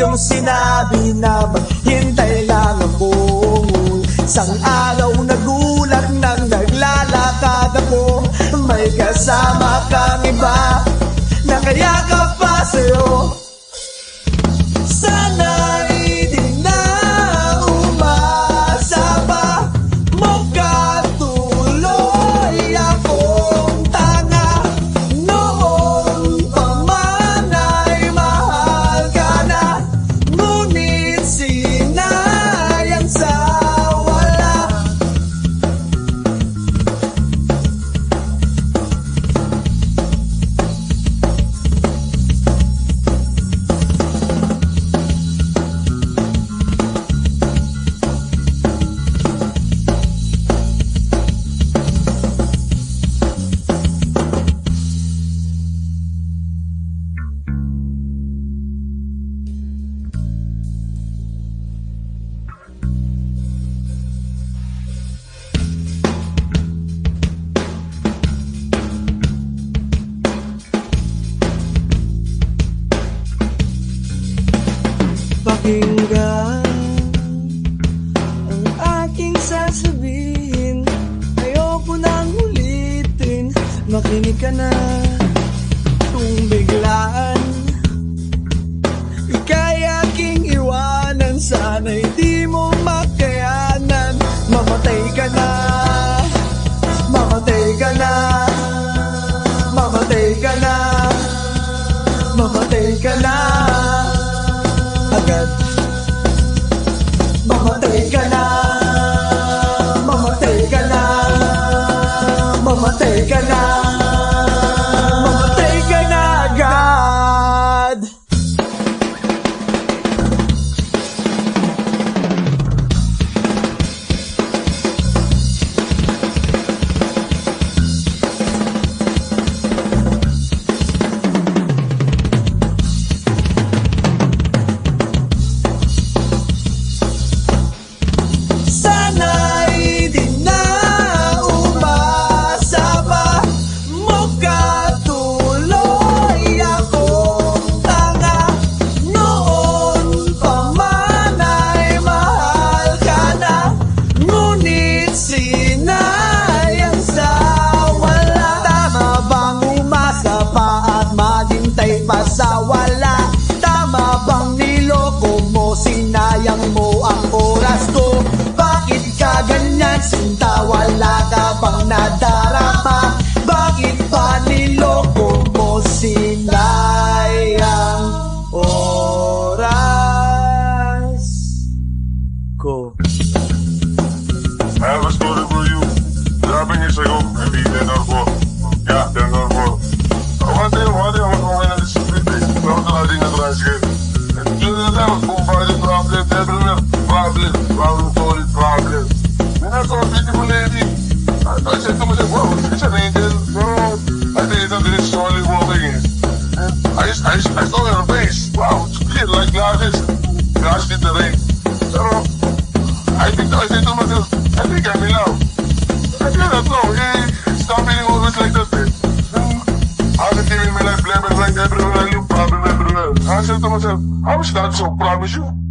iyong sinabi na maghintay lang ako. Isang araw nagulat nang naglalakad ako, may kasama kang iba, nakayakap pa sa'yo. Sana'y di na umasa pa, magkatuloy akong tanga. Noon pa man ay mahal ka na, ngunit sinayang sa wala. Pakinggan ang aking sasabihin, ayoko nang ulitin. Makinig ka na, kung biglaan ika'y aking iwanan, sana'y di mo makayanan. Mamatay ka na, mamatay ka na, mamatay ka na, mamatay ka na agad. Mamatay ka na, mamatay ka na, mamatay ka na, mamatay ka na agad. Sana'y di na umasa pa, magkatuloy akong tanga. Noon pa man ay mahal ka na, ngunit sinayang sa wala. Tama bang umasa pa at maghintay pa sa wala? Tama bang niloko mo, sinayang mo ang oras ko? Bakit ka ganyan, sinta? Wala ka bang nadarama? Bakit pa niloko mo, sinayang oras ko? I have a story for you. Grabe niya sa'yo, hindi tenor ko. Yeah, tenor ko. One day, I'm going to distribute it. Pero talagang na-transcript. And yun na lang, kung bakit problem, everywhere, problem, solid problem. And that's a beautiful lady. I said to myself, wow, it's an angel. Pero, I think it's really slowly walking. And I saw her face. Wow, it's clear like glasses. Glass in the rain. Pero, I said to myself, I think I'm in love. I cannot know, it's not feeling always like that, eh. I've been living my life, living like everywhere I look, problem everywhere. I said to myself, how is that so? Promise you.